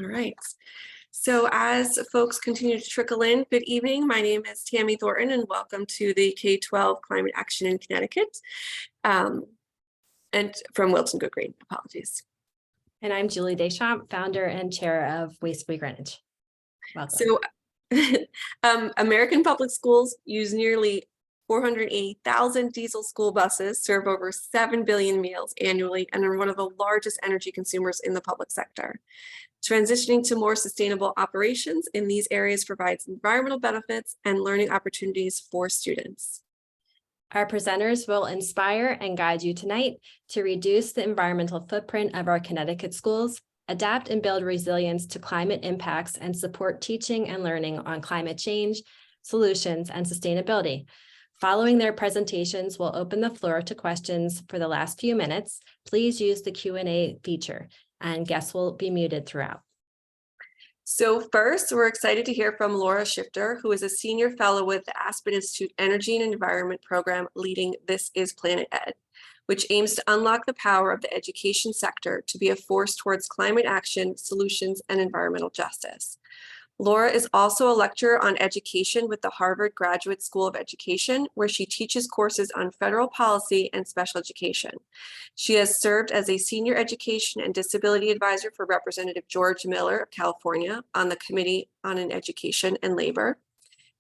All right. So as folks continue to trickle in, good evening. My name is Tammy Thornton and welcome to the K-12 Climate Action in Connecticut and from Wilton Good Green. Apologies. And I'm Julie Deschamps, founder and chair of Waste Free Greenwich. Welcome. So American Public Schools use nearly 480,000 diesel school buses, serve over 7 billion meals annually, and are one of the largest energy consumers in the public sector. Transitioning to more sustainable operations in these areas provides environmental benefits and learning opportunities for students. Our presenters will inspire and guide you tonight to reduce the environmental footprint of our Connecticut schools, adapt and build resilience to climate impacts, and support teaching and learning on climate change, solutions, and sustainability. Following their presentations, we'll open the floor to questions for the last few minutes. Please use the Q&A feature, and guests will be muted throughout. So first, we're excited to hear from Laura Shifter, who is a senior fellow with the Aspen Institute Energy and Environment Program leading This is Planet Ed, which aims to unlock the power of the education sector to be a force towards climate action, solutions, and environmental justice. Laura is also a lecturer on education with the Harvard Graduate School of Education, where she teaches courses on federal policy and special education. She has served as a senior education and disability advisor for Representative George Miller of California on the Committee on Education and Labor,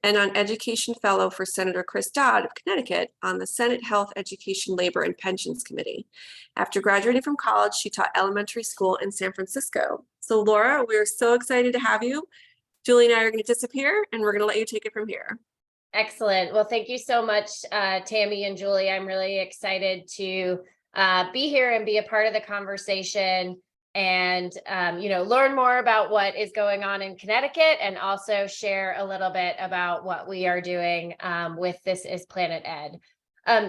and on Education Fellow for Senator Chris Dodd of Connecticut on the Senate Health, Education, Labor, and Pensions Committee. After graduating from college, she taught elementary school in San Francisco. So Laura, we're so excited to have you. Julie and I are going to disappear, and we're going to let you take it from here. Excellent. Well, thank you so much, Tammy and Julie. I'm really excited to be here and be a part of the conversation and, learn more about what is going on in Connecticut and also share a little bit about what we are doing with This is Planet Ed.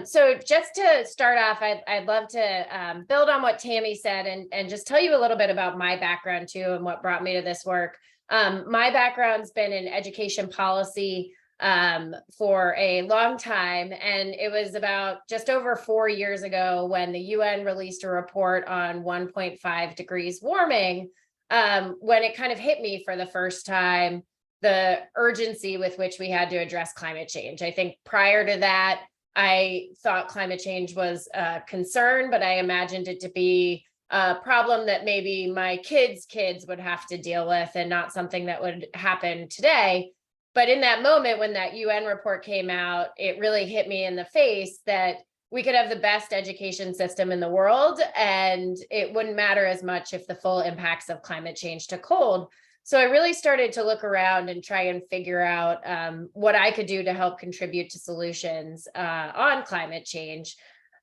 So just to start off, I'd love to build on what Tammy said and just tell you a little bit about my background too and what brought me to this work. My background's been in education policy for a long time, and it was about just over 4 years ago when the UN released a report on 1.5 degrees warming, when it kind of hit me for the first time, the urgency with which we had to address climate change. I think prior to that, I thought climate change was a concern, but I imagined it to be a problem that maybe my kids' kids would have to deal with and not something that would happen today. But in that moment, when that UN report came out, it really hit me in the face that we could have the best education system in the world, and it wouldn't matter as much if the full impacts of climate change took hold. So I really started to look around and try and figure out what I could do to help contribute to solutions on climate change.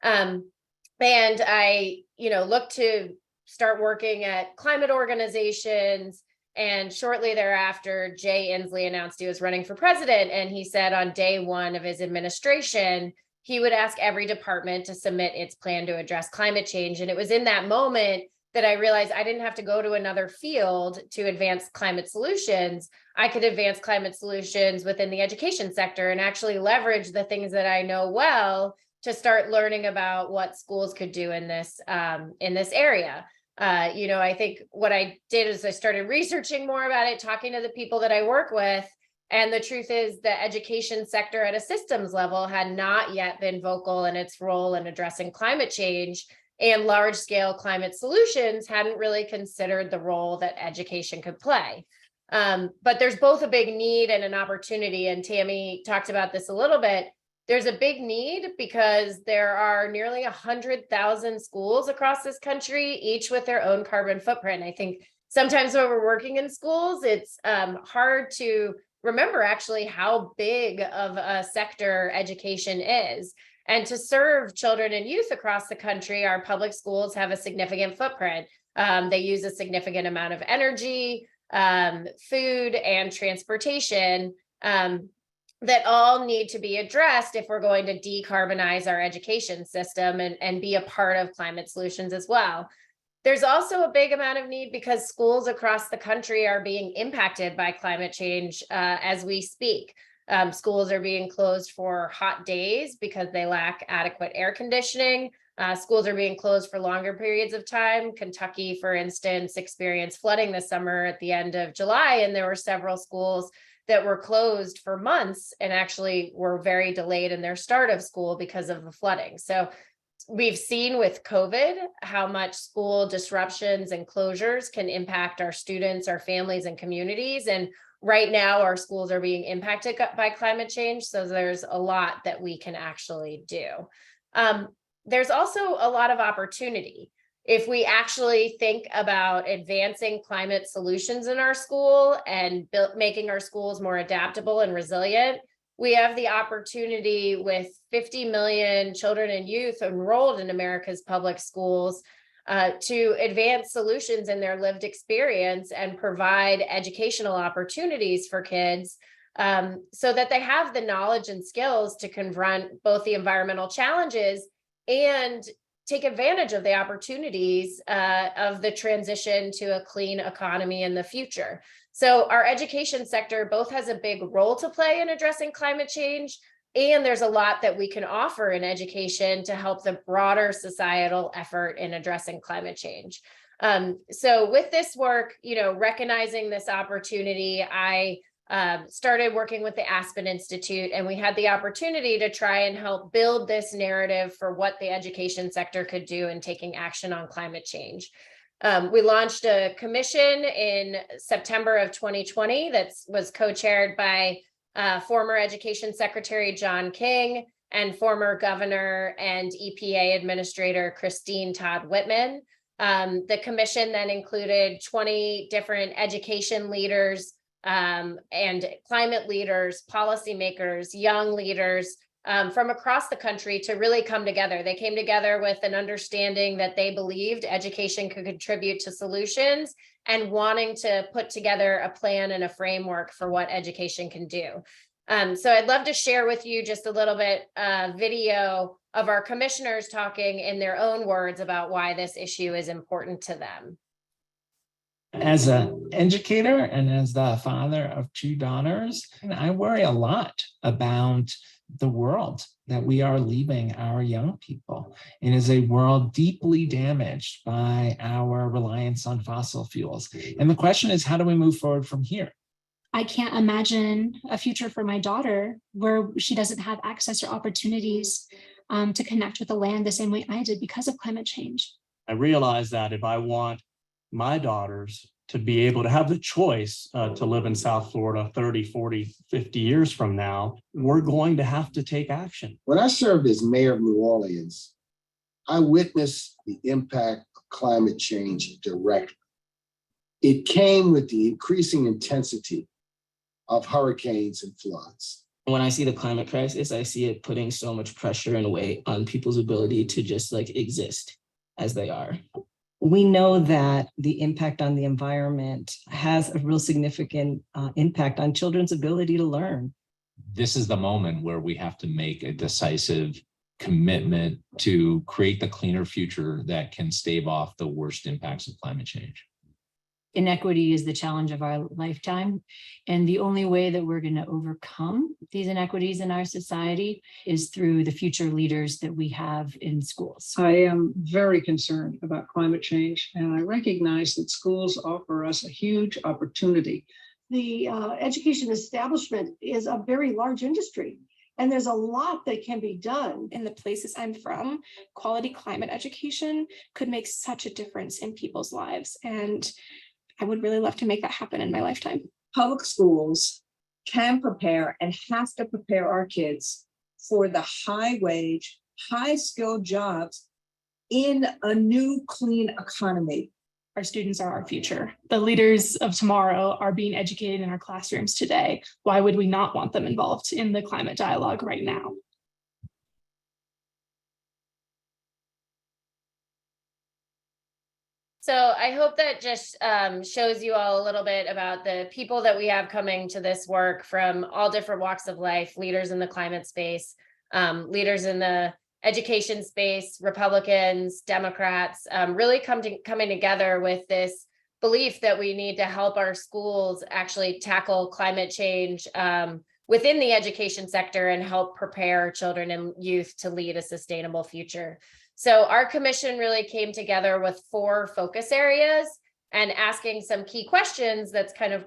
And I, looked to start working at climate organizations. And shortly thereafter, Jay Inslee announced he was running for president. And he said on day one of his administration, he would ask every department to submit its plan to address climate change. And it was in that moment that I realized I didn't have to go to another field to advance climate solutions. I could advance climate solutions within the education sector and actually leverage the things that I know well to start learning about what schools could do in this area. I think what I did is I started researching more about it, talking to the people that I work with. And the truth is the education sector at a systems level had not yet been vocal in its role in addressing climate change, and large scale climate solutions hadn't really considered the role that education could play. But there's both a big need and an opportunity. And Tammy talked about this a little bit. There's a big need because there are nearly 100,000 schools across this country, each with their own carbon footprint. I think sometimes when we're working in schools, it's hard to remember actually how big of a sector education is. And to serve children and youth across the country, our public schools have a significant footprint. They use a significant amount of energy, food, and transportation. That all need to be addressed if we're going to decarbonize our education system and be a part of climate solutions as well. There's also a big amount of need because schools across the country are being impacted by climate change as we speak. Schools are being closed for hot days because they lack adequate air conditioning. Schools are being closed for longer periods of time. Kentucky, for instance, experienced flooding this summer at the end of July, and there were several schools that were closed for months and actually were very delayed in their start of school because of the flooding. So we've seen with COVID how much school disruptions and closures can impact our students, our families, and communities. And right now, our schools are being impacted by climate change. So there's a lot that we can actually do. There's also a lot of opportunity. If we actually think about advancing climate solutions in our school and making our schools more adaptable and resilient, we have the opportunity with 50 million children and youth enrolled in America's public schools to advance solutions in their lived experience and provide educational opportunities for kids so that they have the knowledge and skills to confront both the environmental challenges and take advantage of the opportunities of the transition to a clean economy in the future. So our education sector both has a big role to play in addressing climate change, and there's a lot that we can offer in education to help the broader societal effort in addressing climate change. So with this work, recognizing this opportunity, I started working with the Aspen Institute, and we had the opportunity to try and help build this narrative for what the education sector could do in taking action on climate change. We launched a commission in September of 2020 that was co-chaired by former Education Secretary John King and former Governor and EPA Administrator Christine Todd Whitman. The commission then included 20 different education leaders and climate leaders, policymakers, young leaders from across the country to really come together. They came together with an understanding that they believed education could contribute to solutions and wanting to put together a plan and a framework for what education can do. So I'd love to share with you just a little bit video of our commissioners talking in their own words about why this issue is important to them. As an educator and as the father of 2 daughters, I worry a lot about the world that we are leaving our young people. It is a world deeply damaged by our reliance on fossil fuels. And the question is, how do we move forward from here? I can't imagine a future for my daughter where she doesn't have access or opportunities to connect with the land the same way I did because of climate change. I realize that if I want my daughters to be able to have the choice to live in South Florida 30, 40, 50 years from now, we're going to have to take action. When I served as mayor of New Orleans, I witnessed the impact of climate change directly. It came with the increasing intensity of hurricanes and floods. When I see the climate crisis, I see it putting so much pressure and weight on people's ability to just exist as they are. We know that the impact on the environment has a real significant impact on children's ability to learn. This is the moment where we have to make a decisive commitment to create the cleaner future that can stave off the worst impacts of climate change. Inequity is the challenge of our lifetime. And the only way that we're going to overcome these inequities in our society is through the future leaders that we have in schools. I am very concerned about climate change, and I recognize that schools offer us a huge opportunity. The education establishment is a very large industry, and there's a lot that can be done. In the places I'm from, quality climate education could make such a difference in people's lives. And I would really love to make that happen in my lifetime. Public schools can prepare and have to prepare our kids for the high wage, high skilled jobs in a new clean economy. Our students are our future. The leaders of tomorrow are being educated in our classrooms today. Why would we not want them involved in the climate dialogue right now? So I hope that just shows you all a little bit about the people that we have coming to this work from all different walks of life, leaders in the climate space, leaders in the education space, Republicans, Democrats, really coming together with this belief that we need to help our schools actually tackle climate change within the education sector and help prepare children and youth to lead a sustainable future. So our commission really came together with 4 focus areas and asking some key questions that's kind of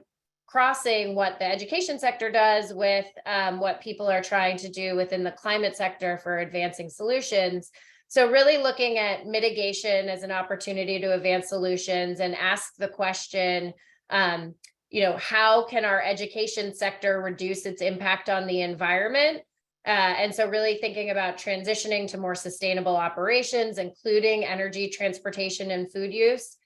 crossing what the education sector does with what people are trying to do within the climate sector for advancing solutions. So really looking at mitigation as an opportunity to advance solutions and ask the question, how can our education sector reduce its impact on the environment? And so really thinking about transitioning to more sustainable operations, including energy, transportation, and food use.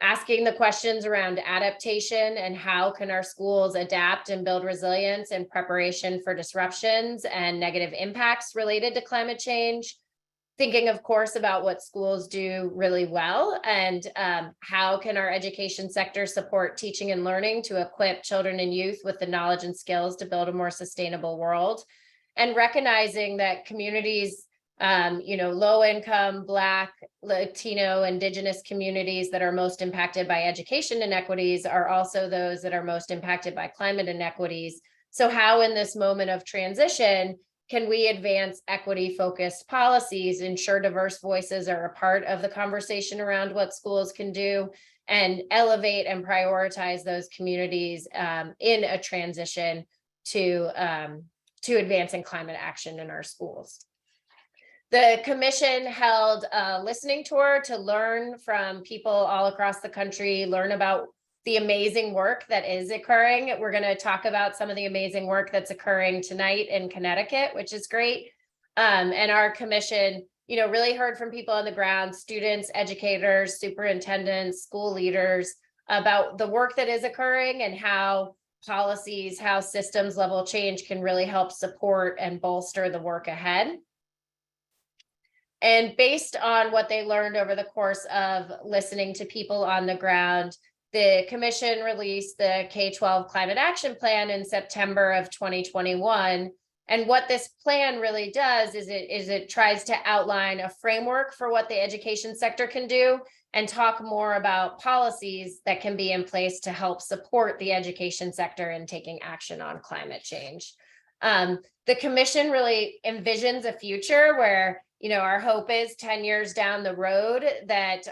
Asking the questions around adaptation and how can our schools adapt and build resilience in preparation for disruptions and negative impacts related to climate change. Thinking, of course, about what schools do really well and how can our education sector support teaching and learning to equip children and youth with the knowledge and skills to build a more sustainable world. And recognizing that communities, low income, Black, Latino, Indigenous communities that are most impacted by education inequities are also those that are most impacted by climate inequities. So how in this moment of transition can we advance equity-focused policies, ensure diverse voices are a part of the conversation around what schools can do, and elevate and prioritize those communities in a transition to advancing climate action in our schools. The commission held a listening tour to learn from people all across the country, learn about the amazing work that is occurring. We're going to talk about some of the amazing work that's occurring tonight in Connecticut, which is great. And our commission, really heard from people on the ground, students, educators, superintendents, school leaders, about the work that is occurring and how policies, how systems level change can really help support and bolster the work ahead. And based on what they learned over the course of listening to people on the ground, the commission released the K-12 Climate Action Plan in September of 2021. And what this plan really does is it tries to outline a framework for what the education sector can do and talk more about policies that can be in place to help support the education sector in taking action on climate change. The commission really envisions a future where our hope is 10 years down the road that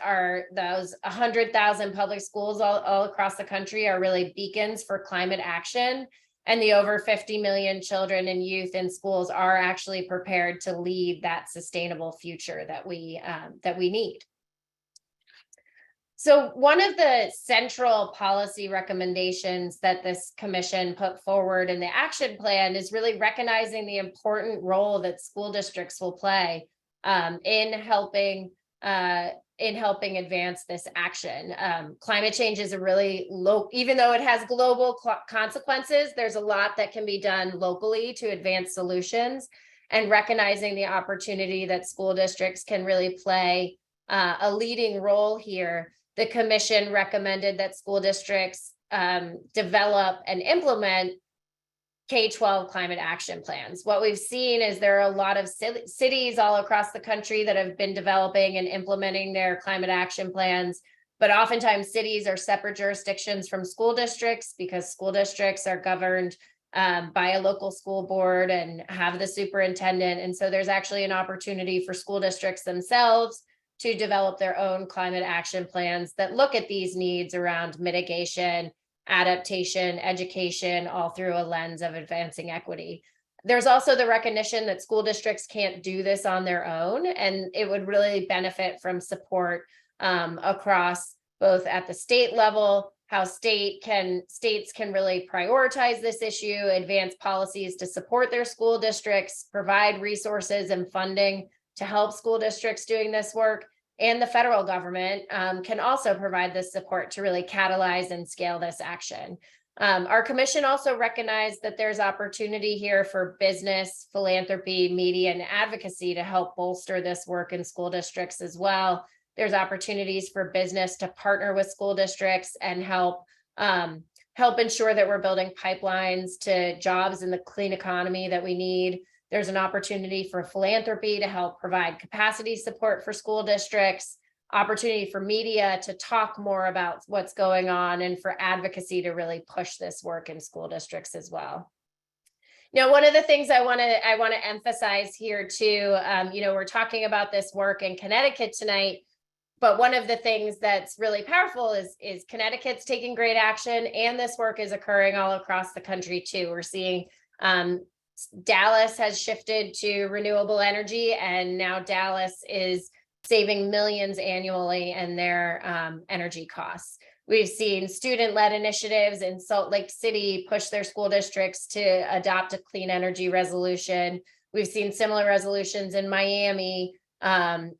those 100,000 public schools all across the country are really beacons for climate action. And the over 50 million children and youth in schools are actually prepared to lead that sustainable future that we need. So one of the central policy recommendations that this commission put forward in the action plan is really recognizing the important role that school districts will play in helping advance this action. Climate change is a really low, even though it has global consequences, there's a lot that can be done locally to advance solutions, and recognizing the opportunity that school districts can really play a leading role here. The commission recommended that school districts develop and implement K-12 climate action plans. What we've seen is there are a lot of cities all across the country that have been developing and implementing their climate action plans, but oftentimes cities are separate jurisdictions from school districts because school districts are governed by a local school board and have the superintendent. And so there's actually an opportunity for school districts themselves to develop their own climate action plans that look at these needs around mitigation, adaptation, education, all through a lens of advancing equity. There's also the recognition that school districts can't do this on their own, and it would really benefit from support across both at the state level, how states can really prioritize this issue, advance policies to support their school districts, provide resources and funding to help school districts doing this work. And the federal government can also provide this support to really catalyze and scale this action. Our commission also recognized that there's opportunity here for business, philanthropy, media, and advocacy to help bolster this work in school districts as well. There's opportunities for business to partner with school districts and help ensure that we're building pipelines to jobs in the clean economy that we need. There's an opportunity for philanthropy to help provide capacity support for school districts, opportunity for media to talk more about what's going on, and for advocacy to really push this work in school districts as well. Now, one of the things I want to emphasize here too, we're talking about this work in Connecticut tonight, but one of the things that's really powerful is Connecticut's taking great action, and this work is occurring all across the country too. We're seeing Dallas has shifted to renewable energy, and now Dallas is saving millions annually in their energy costs. We've seen student-led initiatives in Salt Lake City push their school districts to adopt a clean energy resolution. We've seen similar resolutions in Miami and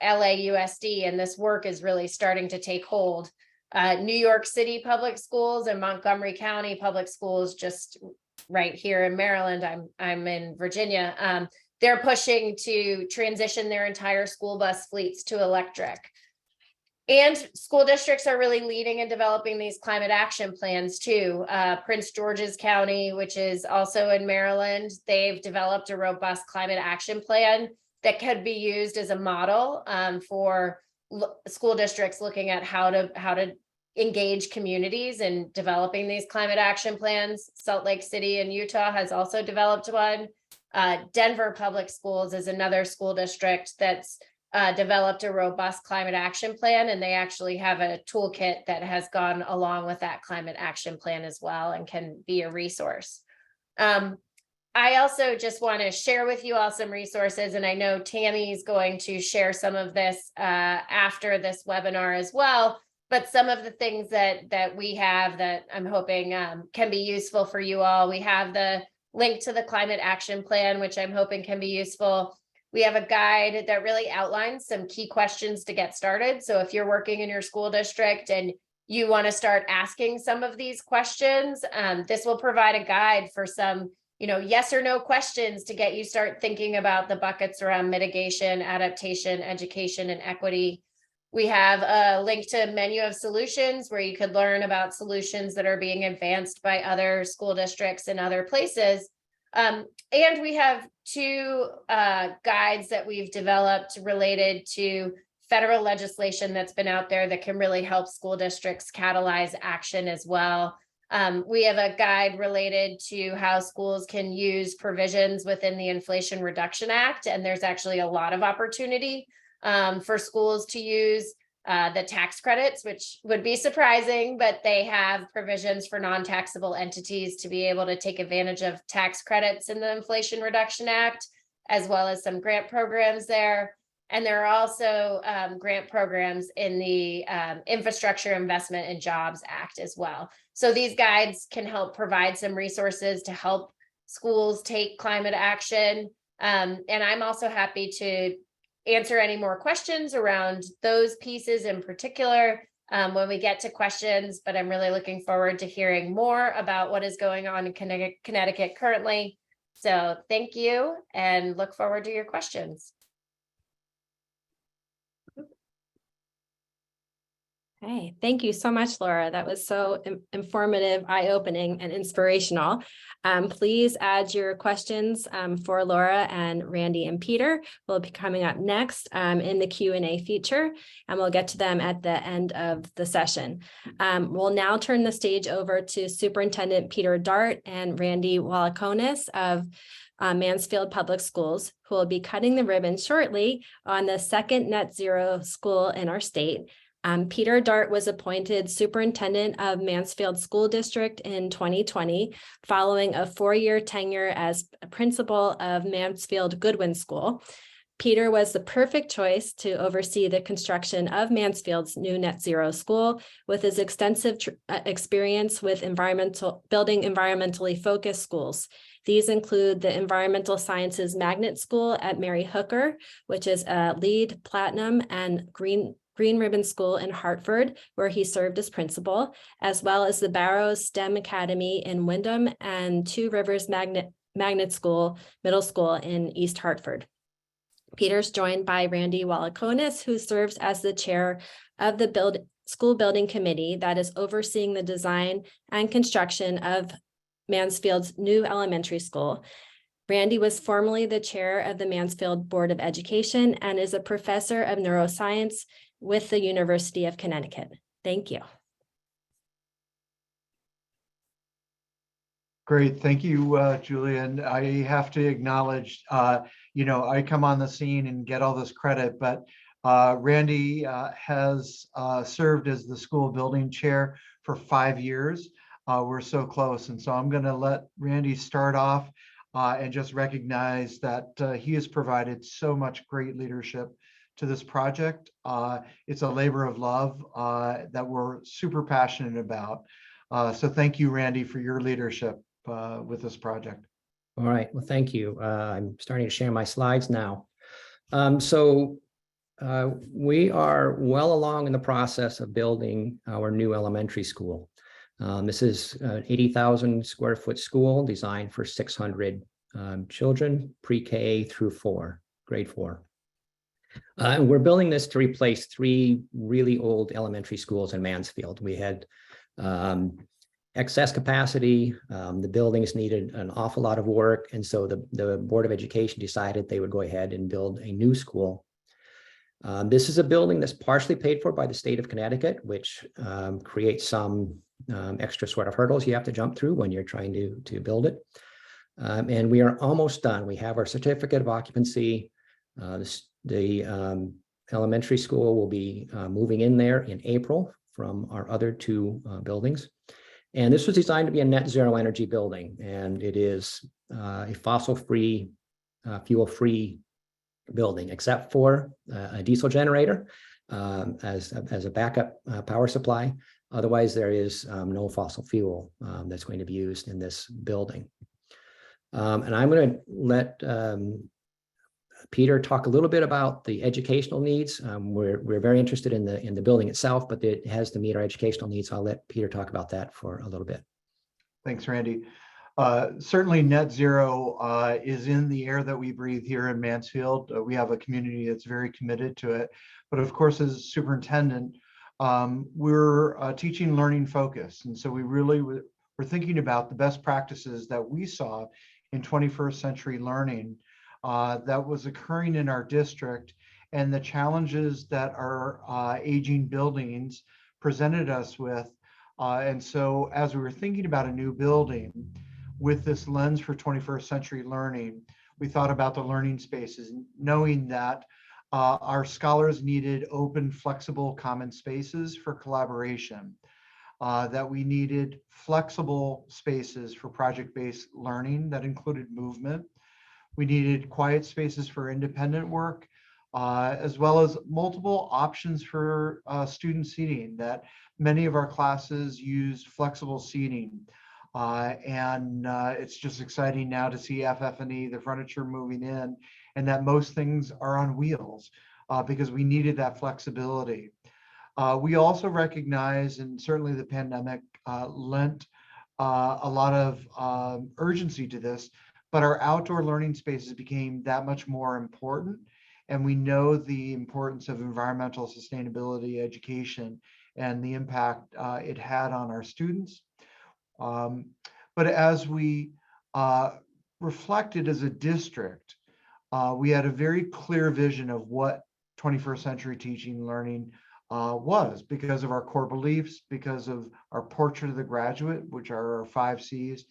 LAUSD, and this work is really starting to take hold. New York City Public Schools and Montgomery County Public Schools, just right here in Maryland, I'm in Virginia, they're pushing to transition their entire school bus fleets to electric. And school districts are really leading and developing these climate action plans too. Prince George's County, which is also in Maryland, they've developed a robust climate action plan that could be used as a model for school districts looking at how to engage communities in developing these climate action plans. Salt Lake City in Utah has also developed one. Denver Public Schools is another school district that's developed a robust climate action plan, and they actually have a toolkit that has gone along with that climate action plan as well and can be a resource. I also just want to share with you all some resources, and I know Tammy is going to share some of this after this webinar as well, but some of the things that we have that I'm hoping can be useful for you all. We have the link to the climate action plan, which I'm hoping can be useful. We have a guide that really outlines some key questions to get started. So if you're working in your school district and you want to start asking some of these questions, this will provide a guide for some, yes or no questions to get you start thinking about the buckets around mitigation, adaptation, education, and equity. We have a link to a menu of solutions where you could learn about solutions that are being advanced by other school districts and other places. And we have two guides that we've developed related to federal legislation that's been out there that can really help school districts catalyze action as well. We have a guide related to how schools can use provisions within the Inflation Reduction Act, and there's actually a lot of opportunity for schools to use the tax credits, which would be surprising, but they have provisions for non-taxable entities to be able to take advantage of tax credits in the Inflation Reduction Act, as well as some grant programs there. And there are also grant programs in the Infrastructure Investment and Jobs Act as well. So these guides can help provide some resources to help schools take climate action. And I'm also happy to answer any more questions around those pieces in particular when we get to questions, but I'm really looking forward to hearing more about what is going on in Connecticut currently. So thank you and look forward to your questions. Okay, thank you so much, Laura. That was so informative, eye-opening, and inspirational. Please add your questions for Laura and Randy and Peter. Will be coming up next in the Q&A feature, and we'll get to them at the end of the session. We'll now turn the stage over to Superintendent Peter Dart and Randy Wallakonis of Mansfield Public Schools, who will be cutting the ribbon shortly on the second net zero school in our state. Peter Dart was appointed superintendent of Mansfield School District in 2020, following a 4-year tenure as principal of Mansfield Goodwin School. Peter was the perfect choice to oversee the construction of Mansfield's new net zero school with his extensive experience with building environmentally focused schools. These include the Environmental Sciences Magnet School at Mary Hooker, which is a LEED Platinum and Green Ribbon School in Hartford, where he served as principal, as well as the Barrows STEM Academy in Wyndham and Two Rivers Magnet School, Middle School in East Hartford. Peter's joined by Randy Wallakonis, who serves as the chair of the school building committee that is overseeing the design and construction of Mansfield's new elementary school. Randy was formerly the chair of the Mansfield Board of Education and is a professor of neuroscience with the University of Connecticut. Thank you. Great, thank you, Julian. I have to acknowledge, I come on the scene and get all this credit, but Randy has served as the school building chair for 5 years. We're so close, and so I'm going to let Randy start off and just recognize that he has provided so much great leadership to this project. It's a labor of love that we're super passionate about. So thank you, Randy, for your leadership with this project. All right, well, thank you. I'm starting to share my slides now. We are well along in the process of building our new elementary school. This is an 80,000 square foot school designed for 600 children, pre-K through grade 4. And we're building this to replace 3 really old elementary schools in Mansfield. We had excess capacity. The buildings needed an awful lot of work. And so the Board of Education decided they would go ahead and build a new school. This is a building that's partially paid for by the state of Connecticut, which creates some extra sort of hurdles you have to jump through when you're trying to build it. And we are almost done. We have our certificate of occupancy. The elementary school will be moving in there in April from our other 2 buildings. And this was designed to be a net zero energy building, and it is a fossil-free, fuel-free building, except for a diesel generator as a backup power supply. Otherwise, there is no fossil fuel that's going to be used in this building. And I'm going to let Peter talk a little bit about the educational needs. We're very interested in the building itself, but it has to meet our educational needs. I'll let Peter talk about that for a little bit. Thanks, Randy. Certainly net zero is in the air that we breathe here in Mansfield. We have a community that's very committed to it. But of course, as superintendent, we're teaching learning focus. And so we really were thinking about the best practices that we saw in 21st century learning that was occurring in our district, and the challenges that our aging buildings presented us with. And so as we were thinking about a new building with this lens for 21st century learning, we thought about the learning spaces, knowing that our scholars needed open, flexible, common spaces for collaboration, that we needed flexible spaces for project-based learning that included movement. We needed quiet spaces for independent work, as well as multiple options for student seating, that many of our classes use flexible seating. And it's just exciting now to see FF&E, the furniture moving in, and that most things are on wheels because we needed that flexibility. We also recognize, and certainly the pandemic lent a lot of urgency to this, but our outdoor learning spaces became that much more important. And we know the importance of environmental sustainability education and the impact it had on our students. But as we reflected as a district, we had a very clear vision of what 21st century teaching and learning was, because of our core beliefs, because of our portrait of the graduate, which are our 5 C's,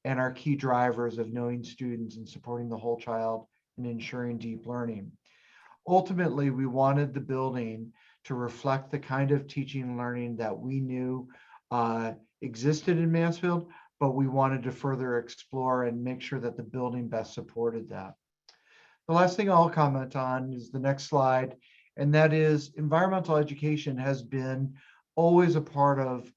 and our key drivers of knowing students and supporting the whole child and ensuring deep learning. Ultimately, we wanted the building to reflect the kind of teaching and learning that we knew existed in Mansfield, but we wanted to further explore and make sure that the building best supported that. The last thing I'll comment on is the next slide, and that is environmental education has been always a part of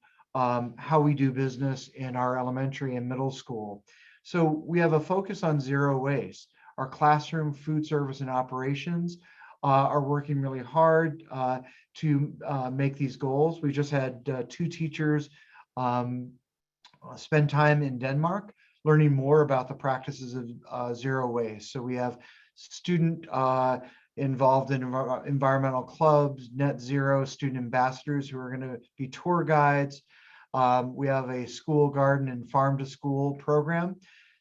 how we do business in our elementary and middle school. So we have a focus on zero waste. Our classroom, food service, and operations are working really hard to make these goals. We just had 2 teachers spend time in Denmark learning more about the practices of zero waste. So we have student involved in environmental clubs, net zero student ambassadors who are going to be tour guides. We have a school garden and farm to school program.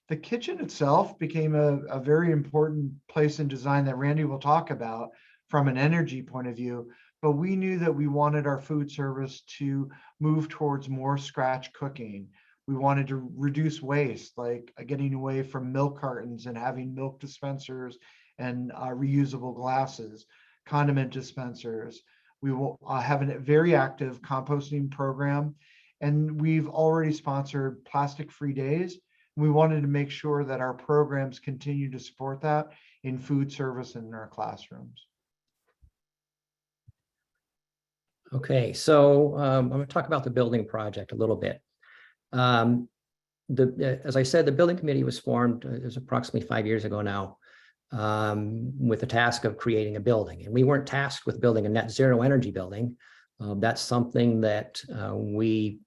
The kitchen itself became a very important place in design that Randy will talk about from an energy point of view, but we knew that we wanted our food service to move towards more scratch cooking. We wanted to reduce waste, like getting away from milk cartons and having milk dispensers and reusable glasses, condiment dispensers. We will have a very active composting program, and we've already sponsored plastic-free days. We wanted to make sure that our programs continue to support that in food service and in our classrooms. Okay, so I'm going to talk about the building project a little bit. As I said, the building committee was formed, it was approximately 5 years ago now, with the task of creating a building. And we weren't tasked with building a net zero energy building. That's something that we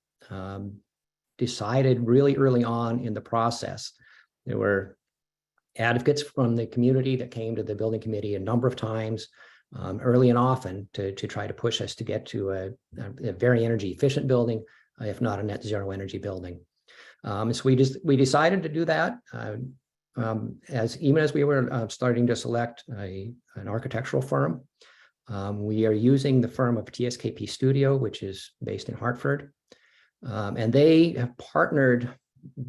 decided really early on in the process. There were advocates from the community that came to the building committee a number of times, early and often, to try to push us to get to a very energy efficient building, if not a net zero energy building. So we decided to do that even as we were starting to select an architectural firm. We are using the firm of TSKP Studio, which is based in Hartford. And they have partnered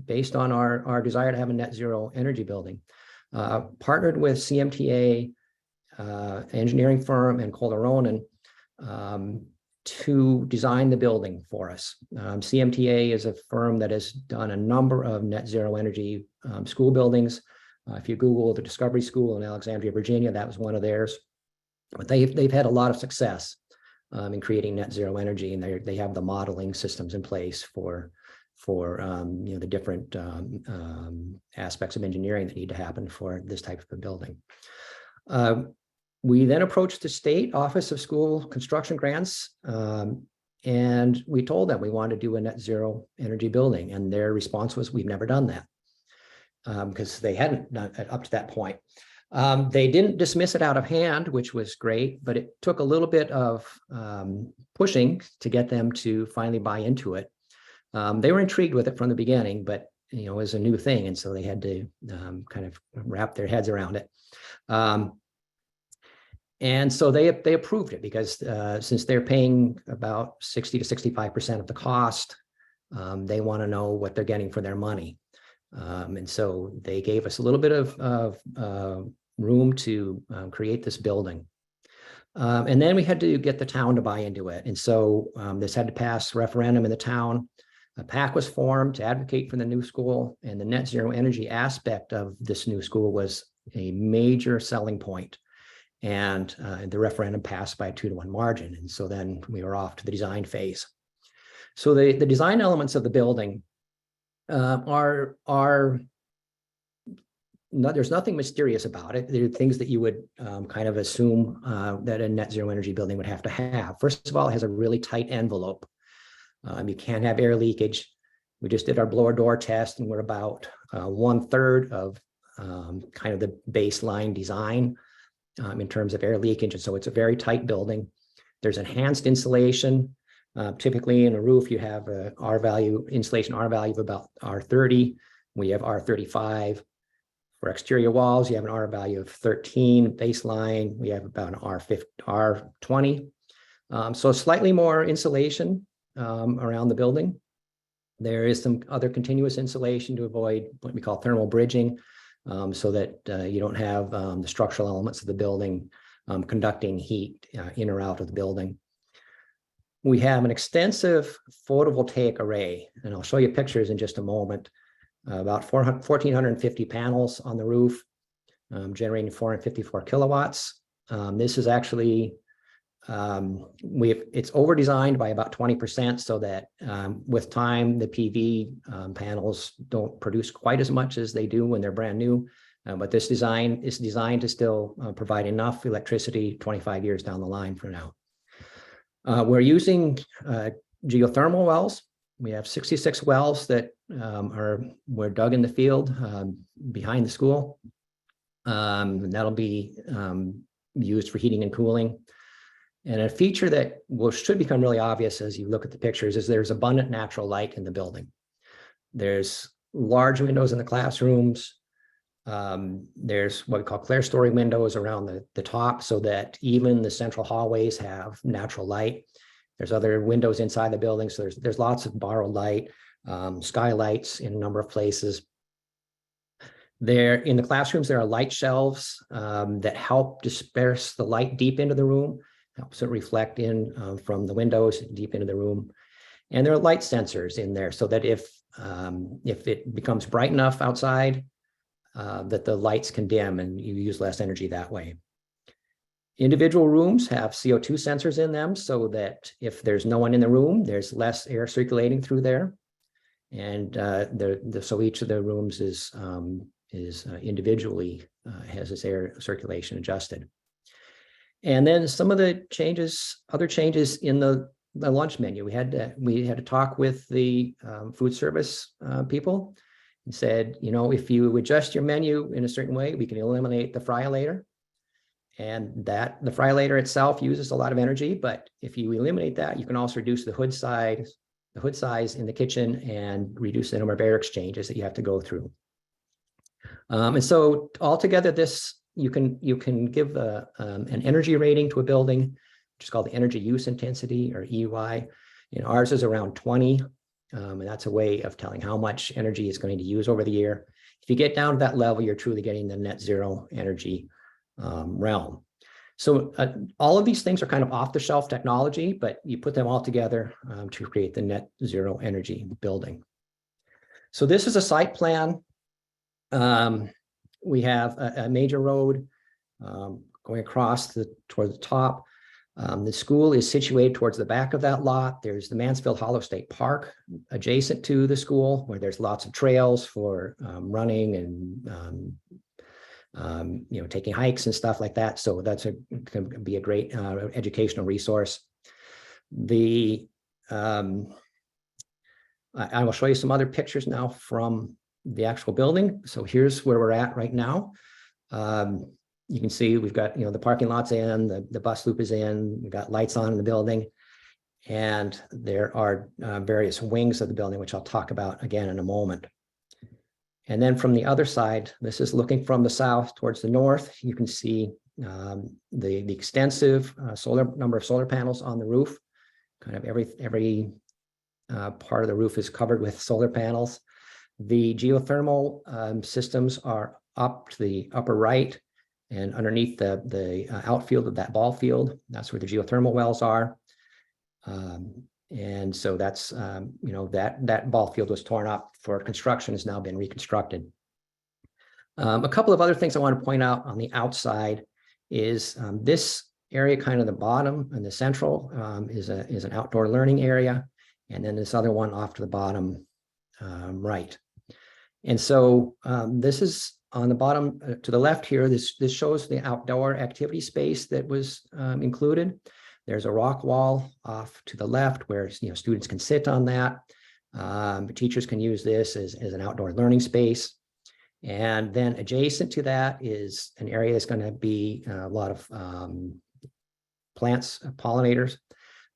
based on our desire to have a net zero energy building, partnered with CMTA engineering firm and Calderonin to design the building for us. CMTA is a firm that has done a number of net zero energy school buildings. If you Google the Discovery School in Alexandria, Virginia, that was one of theirs. But they've had a lot of success in creating net zero energy, and they have the modeling systems in place for the different aspects of engineering that need to happen for this type of a building. We then approached the State Office of School Construction Grants, and we told them we wanted to do a net zero energy building, and their response was, "We've never done that," because they hadn't done it up to that point. They didn't dismiss it out of hand, which was great, but it took a little bit of pushing to get them to finally buy into it. They were intrigued with it from the beginning, but it was a new thing, and so they had to kind of wrap their heads around it. And so they approved it because since they're paying about 60 to 65% of the cost, they want to know what they're getting for their money. And so they gave us a little bit of room to create this building. And then we had to get the town to buy into it. And so this had to pass referendum in the town. A PAC was formed to advocate for the new school, and the net zero energy aspect of this new school was a major selling point. And the referendum passed by a 2-to-1 margin. And so then we were off to the design phase. So the design elements of the building are there's nothing mysterious about it. There are things that you would kind of assume that a net zero energy building would have to have. First of all, it has a really tight envelope. You can't have air leakage. We just did our blower door test, and we're about 1/3 of kind of the baseline design in terms of air leakage. And so it's a very tight building. There's enhanced insulation. Typically in a roof, you have a insulation R value of about R30. We have R35. For exterior walls, you have an R value of 13. Baseline, we have about an R20. So slightly more insulation around the building. There is some other continuous insulation to avoid what we call thermal bridging, so that you don't have the structural elements of the building conducting heat in or out of the building. We have an extensive photovoltaic array, and I'll show you pictures in just a moment. About 1,450 panels on the roof, generating 454 kilowatts. This is actually, it's over-designed by about 20% so that with time, the PV panels don't produce quite as much as they do when they're brand new. But this design is designed to still provide enough electricity 25 years down the line from now. We're using geothermal wells. We have 66 wells that were dug in the field behind the school. That'll be used for heating and cooling. And a feature that should become really obvious as you look at the pictures is there's abundant natural light in the building. There's large windows in the classrooms. There's what we call clerestory windows around the top so that even the central hallways have natural light. There's other windows inside the building, so there's lots of borrowed light. skylights in a number of places. There in the classrooms, there are light shelves that help disperse the light deep into the room, helps it reflect in from the windows deep into the room. And there are light sensors in there so that if it becomes bright enough outside, that the lights can dim and you use less energy that way. Individual rooms have CO2 sensors in them so that if there's no one in the room, there's less air circulating through there. And so each of the rooms is individually has its air circulation adjusted. And then some of the changes, other changes in the lunch menu. We had to talk with the food service people and said, you know, if you adjust your menu in a certain way, we can eliminate the fry-later. And that the fry-later itself uses a lot of energy, but if you eliminate that, you can also reduce the hood size in the kitchen and reduce the number of air exchanges that you have to go through. And so altogether, this you can give an energy rating to a building, which is called the energy use intensity, or EUI. And ours is around 20, and that's a way of telling how much energy it's going to use over the year. If you get down to that level, you're truly getting the net zero energy realm. So all of these things are kind of off-the-shelf technology, but you put them all together to create the net zero energy building. So this is a site plan. We have a major road going across toward the top. The school is situated towards the back of that lot. There's the Mansfield Hollow State Park adjacent to the school, where there's lots of trails for running and you know, taking hikes and stuff like that. So that's can be a great educational resource. I will show you some other pictures now from the actual building. So here's where we're at right now. You can see we've got, you know, the parking lot's in, the bus loop is in, we've got lights on in the building, and there are various wings of the building, which I'll talk about again in a moment. And then from the other side, this is looking from the south towards the north. You can see the extensive number of solar panels on the roof. Kind of every part of the roof is covered with solar panels. The geothermal systems are up to the upper right and underneath the outfield of that ball field. That's where the geothermal wells are. And so that's, you know, that ball field was torn up for construction, has now been reconstructed. A couple of other things I want to point out on the outside is this area, kind of the bottom and the central, is an outdoor learning area. And then this other one off to the bottom right. And so this is on the bottom to the left here. This shows the outdoor activity space that was included. There's a rock wall off to the left where, you know, students can sit on that. Teachers can use this as an outdoor learning space. And then adjacent to that is an area that's going to be a lot of plants, pollinators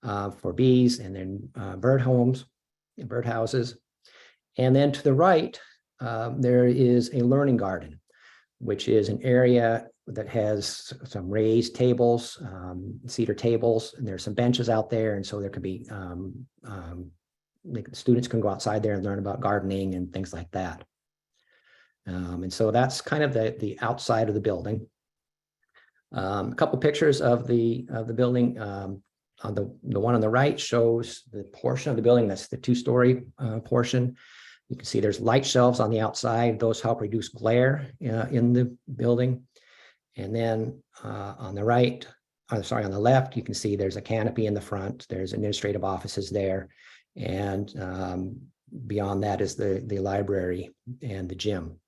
for bees, and then bird homes and bird houses. And then to the right, there is a learning garden, which is an area that has some raised tables, cedar tables, and there's some benches out there. And so there could be, students can go outside there and learn about gardening and things like that. And so that's kind of the outside of the building. A couple pictures of the building. On the one on the right shows the portion of the building that's the two-story portion. You can see there's light shelves on the outside. Those help reduce glare in the building. And then on the right, on the left, you can see there's a canopy in the front. There's administrative offices there. And beyond that is the library and the gym.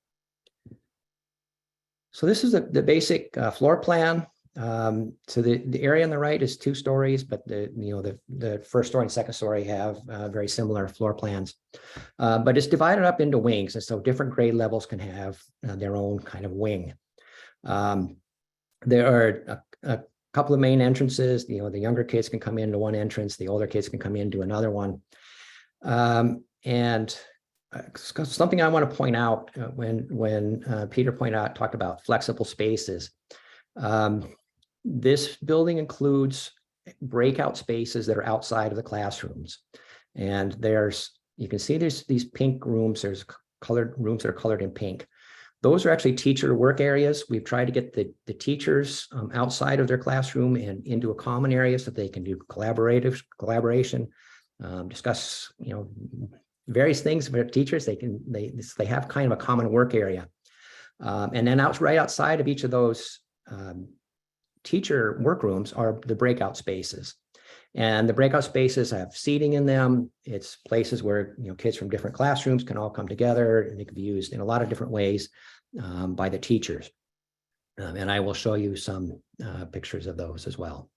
So this is the basic floor plan. So the area on the right is 2 stories, but the first story and second story have very similar floor plans. But it's divided up into wings, and so different grade levels can have their own kind of wing. There are a couple of main entrances. The younger kids can come into one entrance, the older kids can come into another one. And something I want to point out when Peter talked about flexible spaces. This building includes breakout spaces that are outside of the classrooms. And there's you can see there's these pink rooms. There's colored rooms that are colored in pink. Those are actually teacher work areas. We've tried to get the teachers outside of their classroom and into a common area so they can do collaboration, discuss, various things for teachers. They have kind of a common work area. And then right outside of each of those teacher workrooms are the breakout spaces. And the breakout spaces have seating in them. It's places where kids from different classrooms can all come together, and they can be used in a lot of different ways by the teachers. And I will show you some pictures of those as well.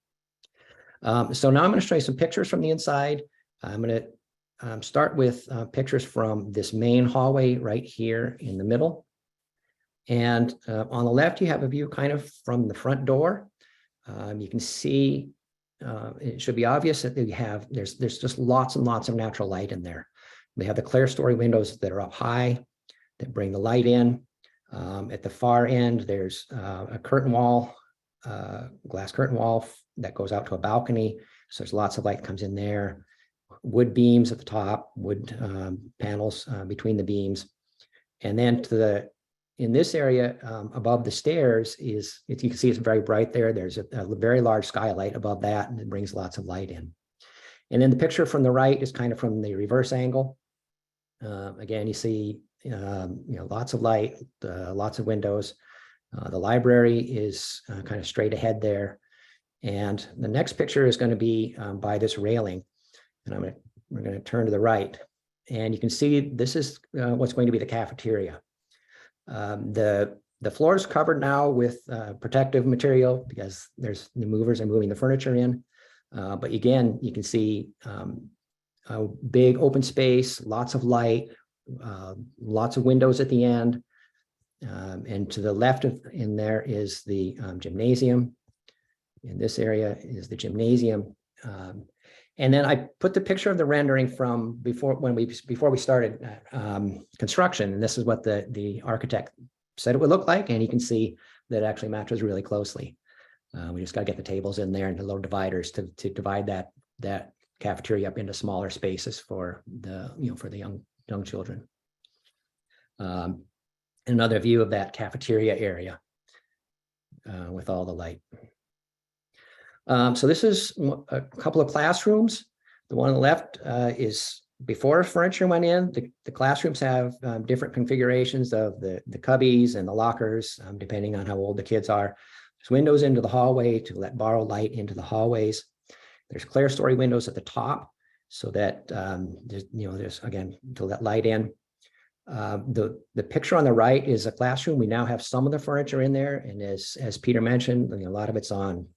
So now I'm going to show you some pictures from the inside. I'm going to start with pictures from this main hallway right here in the middle. And on the left, you have a view kind of from the front door. You can see it should be obvious that there's just lots and lots of natural light in there. We have the clerestory windows that are up high that bring the light in. At the far end, there's a curtain wall, glass curtain wall that goes out to a balcony. So there's lots of light comes in there. Wood beams at the top, wood panels between the beams. And then in this area above the stairs you can see it's very bright there. There's a very large skylight above that, and it brings lots of light in. And then the picture from the right is kind of from the reverse angle. Again, you see lots of light, lots of windows. The library is kind of straight ahead there. And the next picture is going to be by this railing. And we're going to turn to the right. And you can see this is what's going to be the cafeteria. The floor is covered now with protective material because the movers are moving the furniture in. But again, you can see a big open space, lots of light, lots of windows at the end. And to the left in there is the gymnasium. In this area is the gymnasium. And then I put the picture of the rendering from before we started construction, and this is what the architect said it would look like, and you can see that it actually matches really closely. We just got to get the tables in there and the little dividers to divide that cafeteria up into smaller spaces for the young children. Another view of that cafeteria area with all the light. So this is a couple of classrooms. The one on the left is before furniture went in. The classrooms have different configurations of the cubbies and the lockers, depending on how old the kids are. There's windows into the hallway to let borrow light into the hallways. There's clerestory windows at the top so that there's again to let light in. The picture on the right is a classroom. We now have some of the furniture in there, and as Peter mentioned, a lot of it's on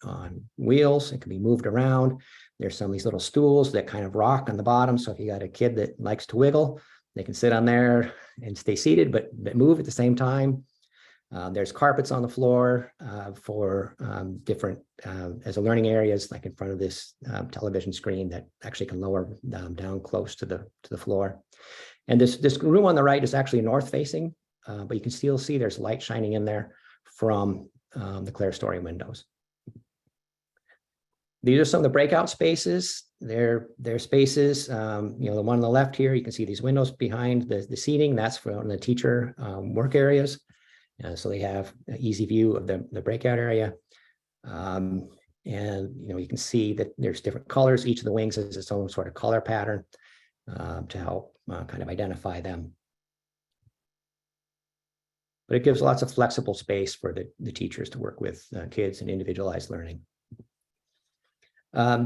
wheels. It can be moved around. There's some of these little stools that kind of rock on the bottom. So if you got a kid that likes to wiggle, they can sit on there and stay seated, but move at the same time. There's carpets on the floor for different as a learning areas, like in front of this television screen that actually can lower down close to the floor. And this room on the right is actually north facing, but you can still see there's light shining in there from the clerestory windows. These are some of the breakout spaces. They're spaces, the one on the left here, you can see these windows behind the seating. That's from the teacher work areas. So they have an easy view of the breakout area. And you can see that there's different colors. Each of the wings has its own sort of color pattern to help kind of identify them. But it gives lots of flexible space for the teachers to work with kids and individualized learning.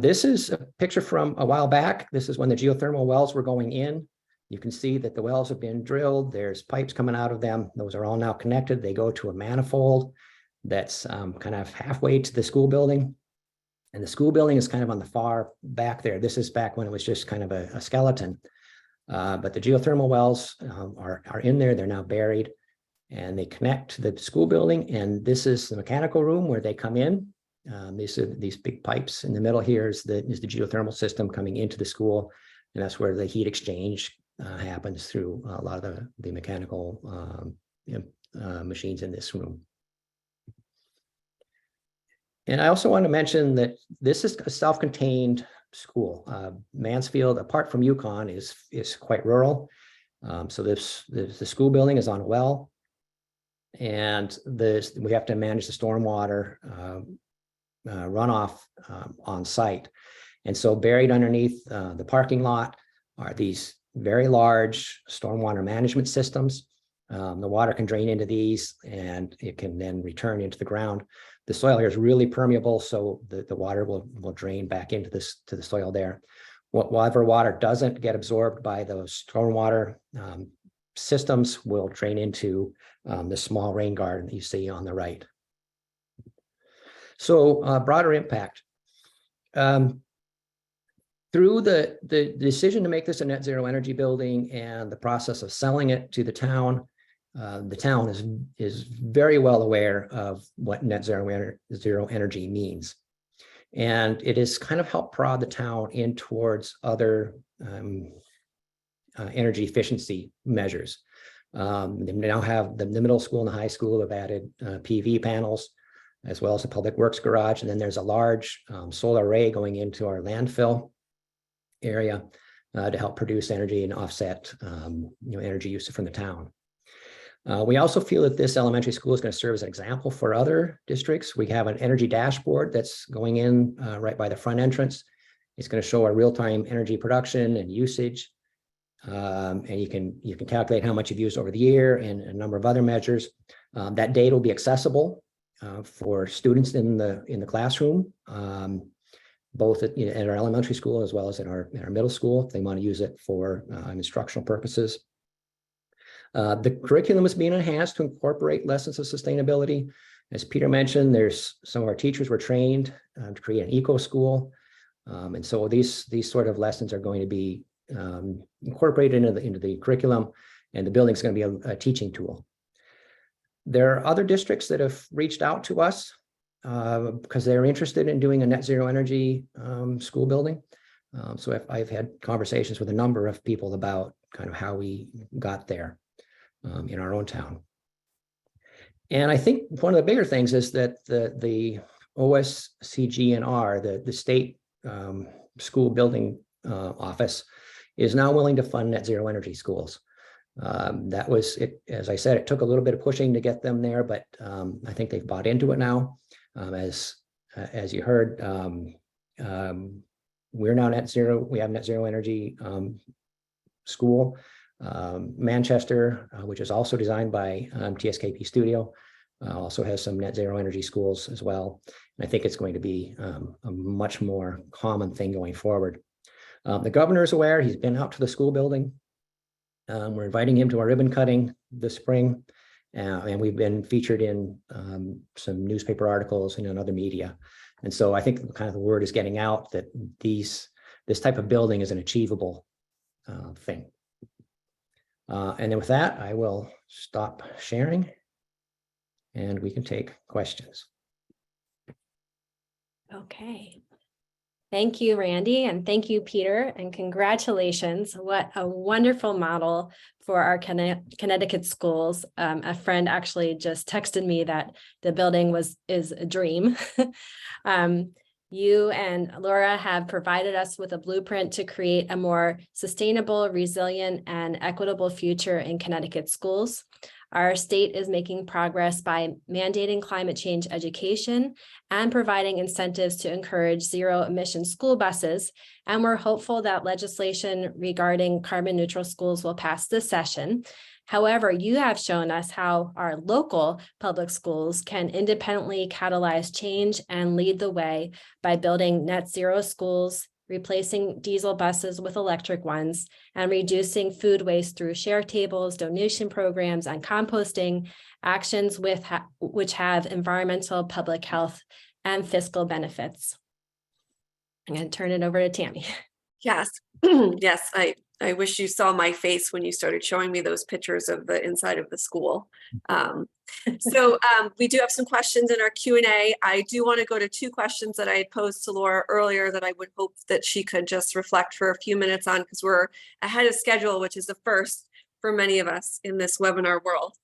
This is a picture from a while back. This is when the geothermal wells were going in. You can see that the wells have been drilled. There's pipes coming out of them. Those are all now connected. They go to a manifold that's kind of halfway to the school building. And the school building is kind of on the far back there. This is back when it was just kind of a skeleton. But the geothermal wells are in there. They're now buried. And they connect to the school building. And this is the mechanical room where they come in. These big pipes in the middle here is the geothermal system coming into the school. And that's where the heat exchange happens through a lot of the mechanical machines in this room. And I also want to mention that this is a self-contained school. Mansfield, apart from Yukon, is quite rural. So the school building is on a well, and we have to manage the stormwater runoff on site. And so buried underneath the parking lot are these very large stormwater management systems. The water can drain into these, and it can then return into the ground. The soil here is really permeable, so the water will drain back into the soil there. Whatever water doesn't get absorbed by those stormwater systems will drain into the small rain garden that you see on the right. So broader impact. Through the decision to make this a net zero energy building and the process of selling it to the town is very well aware of what net zero energy means. And it has kind of helped prod the town in towards other energy efficiency measures. They now have the middle school and the high school have added PV panels, as well as the public works garage. And then there's a large solar array going into our landfill area to help produce energy and offset energy use from the town. We also feel that this elementary school is going to serve as an example for other districts. We have an energy dashboard that's going in right by the front entrance. It's going to show our real-time energy production and usage. And you can calculate how much you've used over the year and a number of other measures. That data will be accessible for students in the classroom, both at our elementary school as well as in our middle school, if they want to use it for instructional purposes. The curriculum is being enhanced to incorporate lessons of sustainability. As Peter mentioned, there's some of our teachers were trained to create an eco school. And so these sort of lessons are going to be incorporated into the curriculum, and the building is going to be a teaching tool. There are other districts that have reached out to us because they're interested in doing a net zero energy school building. So I've had conversations with a number of people about kind of how we got there in our own town. And I think one of the bigger things is that the OSCGNR, the state school building office, is now willing to fund net zero energy schools. That was it. As I said, it took a little bit of pushing to get them there, but I think they've bought into it now. As you heard, we're now net zero. We have net zero energy school. Manchester, which is also designed by TSKP Studio, also has some net zero energy schools as well. And I think it's going to be a much more common thing going forward. The governor is aware. He's been out to the school building. We're inviting him to our ribbon cutting this spring. And we've been featured in some newspaper articles and in other media. And so I think kind of the word is getting out that this type of building is an achievable thing. And then with that, I will stop sharing and we can take questions. Okay. Thank you, Randy, and thank you, Peter, and congratulations. What a wonderful model for our Connecticut schools. A friend actually just texted me that the building is a dream. You and Laura have provided us with a blueprint to create a more sustainable, resilient, and equitable future in Connecticut schools. Our state is making progress by mandating climate change education and providing incentives to encourage zero-emission school buses. And we're hopeful that legislation regarding carbon neutral schools will pass this session. However, you have shown us how our local public schools can independently catalyze change and lead the way by building net zero schools, replacing diesel buses with electric ones, and reducing food waste through share tables, donation programs, and composting, actions which have environmental, public health, and fiscal benefits. I'm going to turn it over to Tammy. Yes, yes, I wish you saw my face when you started showing me those pictures of the inside of the school. So we do have some questions in our Q&A. I do want to go to two questions that I had posed to Laura earlier that I would hope that she could just reflect for a few minutes on, because we're ahead of schedule, which is the first for many of us in this webinar world.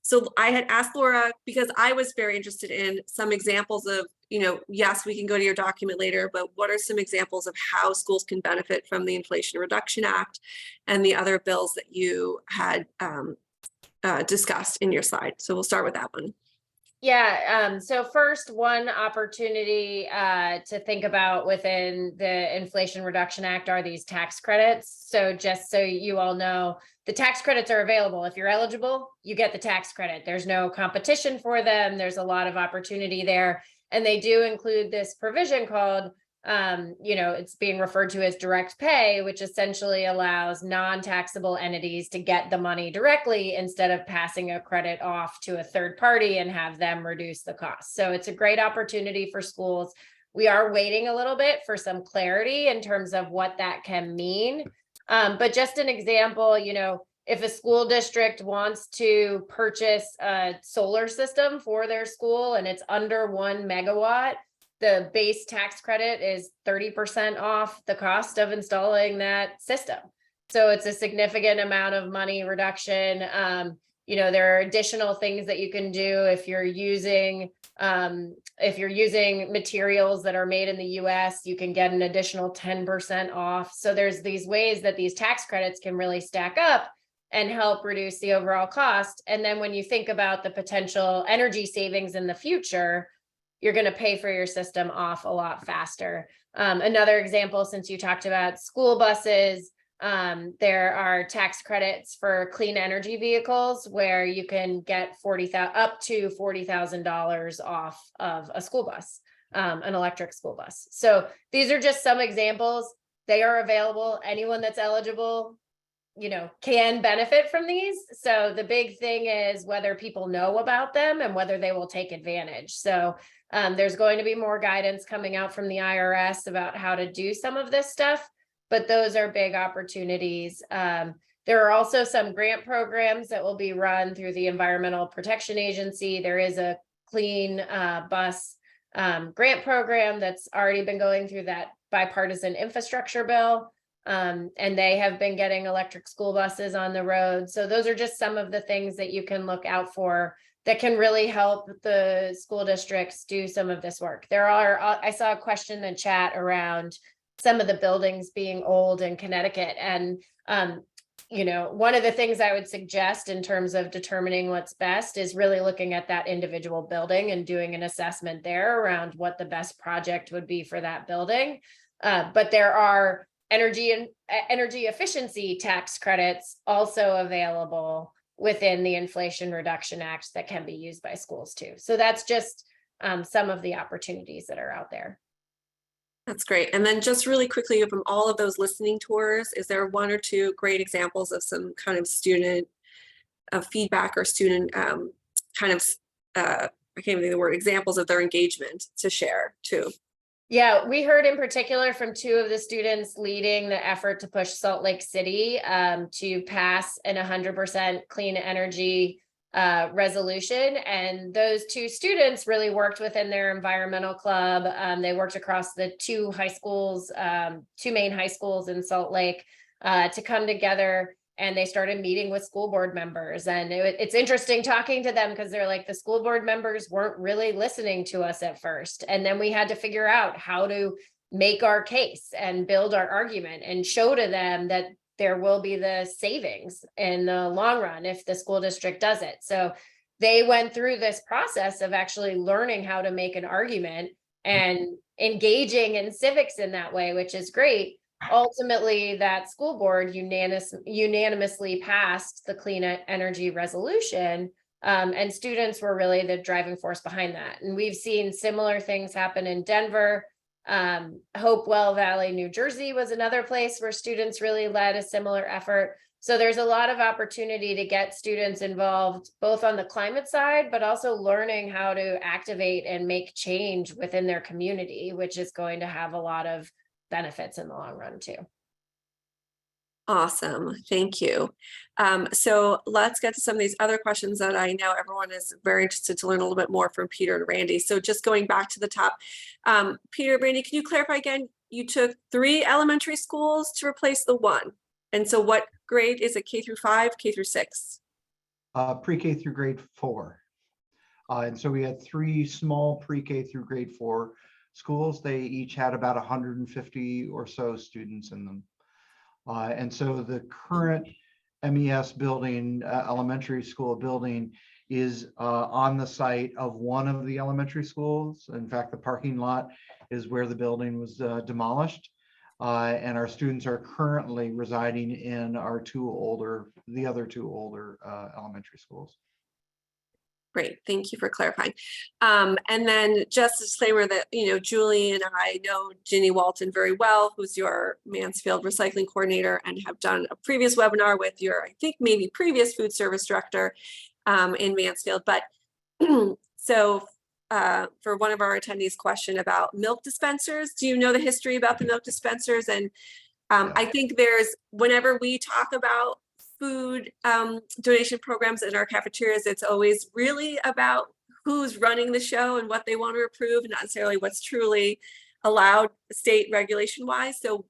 So I had asked Laura, because I was very interested in some examples of yes, we can go to your document later, but what are some examples of how schools can benefit from the Inflation Reduction Act and the other bills that you had discussed in your slide? So we'll start with that one. Yeah, so first, one opportunity to think about within the Inflation Reduction Act are these tax credits. So just so you all know, the tax credits are available. If you're eligible, you get the tax credit. There's no competition for them. There's a lot of opportunity there. And they do include this provision called, it's being referred to as direct pay, which essentially allows non-taxable entities to get the money directly instead of passing a credit off to a third party and have them reduce the cost. So it's a great opportunity for schools. We are waiting a little bit for some clarity in terms of what that can mean. But just an example, if a school district wants to purchase a solar system for their school and it's under 1 megawatt, the base tax credit is 30% off the cost of installing that system. So it's a significant amount of money reduction. There are additional things that you can do if you're using materials that are made in the US, you can get an additional 10% off. So there's these ways that these tax credits can really stack up and help reduce the overall cost. And then when you think about the potential energy savings in the future, you're going to pay for your system off a lot faster. Another example, since you talked about school buses, there are tax credits for clean energy vehicles where you can get up to $40,000 off of a school bus, an electric school bus. So these are just some examples. They are available. Anyone that's eligible, can benefit from these. So the big thing is whether people know about them and whether they will take advantage. So there's going to be more guidance coming out from the IRS about how to do some of this stuff, but those are big opportunities. There are also some grant programs that will be run through the Environmental Protection Agency. There is a clean bus grant program that's already been going through that bipartisan infrastructure bill. And they have been getting electric school buses on the road. So those are just some of the things that you can look out for that can really help the school districts do some of this work. I saw a question in the chat around some of the buildings being old in Connecticut. And, one of the things I would suggest in terms of determining what's best is really looking at that individual building and doing an assessment there around what the best project would be for that building. But there are energy efficiency tax credits also available within the Inflation Reduction Act that can be used by schools too. So that's just some of the opportunities that are out there. That's great. And then just really quickly, from all of those listening tours, is there one or two great examples of some kind of student feedback or student I can't even think of the word, examples of their engagement to share too? Yeah, we heard in particular from two of the students leading the effort to push Salt Lake City to pass an 100% clean energy resolution. And those two students really worked within their environmental club. They worked across the two main high schools in Salt Lake to come together. And they started meeting with school board members. And it's interesting talking to them because they're like, the school board members weren't really listening to us at first. And then we had to figure out how to make our case and build our argument and show to them that there will be the savings in the long run if the school district does it. So they went through this process of actually learning how to make an argument and engaging in civics in that way, which is great. Ultimately, that school board unanimously passed the clean energy resolution, and students were really the driving force behind that. And we've seen similar things happen in Denver. Hopewell Valley, New Jersey was another place where students really led a similar effort. So there's a lot of opportunity to get students involved, both on the climate side, but also learning how to activate and make change within their community, which is going to have a lot of benefits in the long run too. Awesome, thank you. So let's get to some of these other questions that I know everyone is very interested to learn a little bit more from Peter and Randy. So just going back to the top, Peter, Randy, can you clarify again? You took 3 elementary schools to replace the 1. And so what grade is it? K through 5, K through 6? Pre-K through grade 4. And so we had 3 small pre-K through grade 4 schools. They each had about 150 or so students in them. And so the current MES building, elementary school building, is on the site of one of the elementary schools. In fact, the parking lot is where the building was demolished. And our students are currently residing in the other two older elementary schools. Great, thank you for clarifying. And then just a disclaimer that, Julie and I know Ginny Walton very well, who's your Mansfield recycling coordinator, and have done a previous webinar with your, I think maybe previous food service director in Mansfield. But so for one of our attendees' question about milk dispensers, do you know the history about the milk dispensers? And I think whenever we talk about food donation programs in our cafeterias, it's always really about who's running the show and what they want to approve, not necessarily what's truly allowed state regulation wise. So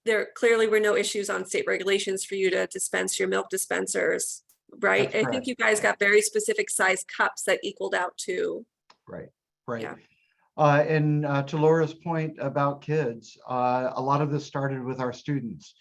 there clearly were no issues on state regulations for you to dispense your milk dispensers, right? That's I think you guys got very specific size cups that equaled out to. Right. Yeah. And to Laura's point about kids, a lot of this started with our students.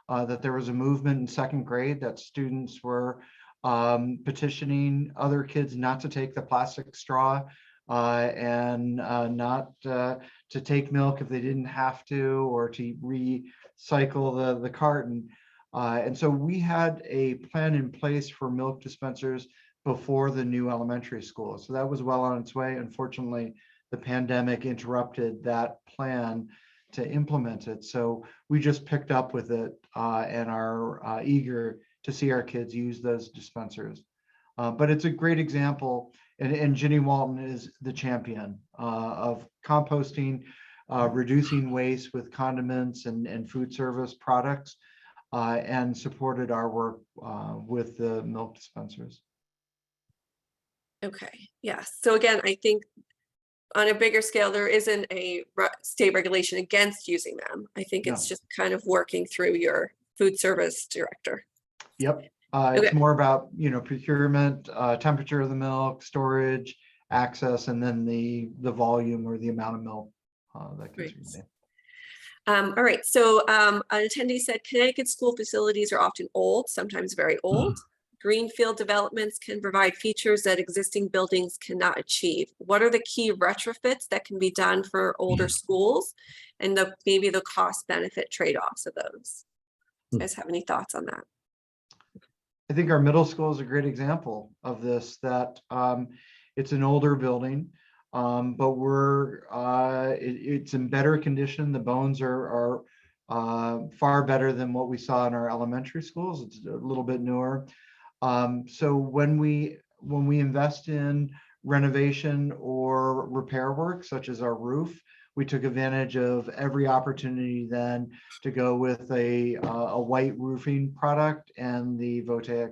That there was a movement in 2nd grade that students were petitioning other kids not to take the plastic straw and not to take milk if they didn't have to, or to recycle the carton. And so we had a plan in place for milk dispensers before the new elementary school. So that was well on its way. Unfortunately, the pandemic interrupted that plan to implement it. So we just picked up with it and are eager to see our kids use those dispensers. But it's a great example, and Ginny Walton is the champion of composting, reducing waste with condiments and food service products, and supported our work with the milk dispensers. Okay, yes. So again, I think on a bigger scale, there isn't a state regulation against using them. I think it's just kind of working through your food service director. Yep. It's more about, procurement, temperature of the milk, storage, access, and then the volume or the amount of milk that gets used. All right. So an attendee said Connecticut school facilities are often old, sometimes very old. Greenfield developments can provide features that existing buildings cannot achieve. What are the key retrofits that can be done for older schools, and maybe the cost benefit trade-offs of those? You guys have any thoughts on that? I think our middle school is a great example of this, that it's an older building, but it's in better condition. The bones are far better than what we saw in our elementary schools. It's a little bit newer. So when we invest in renovation or repair work, such as our roof, we took advantage of every opportunity then to go with a white roofing product and the voltaic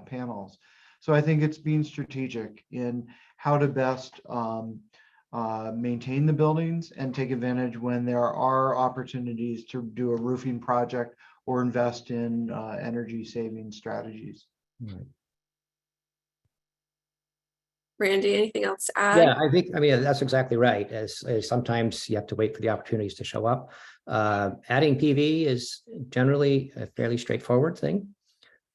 panels. So I think it's being strategic in how to best maintain the buildings and take advantage when there are opportunities to do a roofing project or invest in energy saving strategies. Right. Randy, anything else to add? Yeah, I mean, that's exactly right. As sometimes you have to wait for the opportunities to show up. Adding PV is generally a fairly straightforward thing.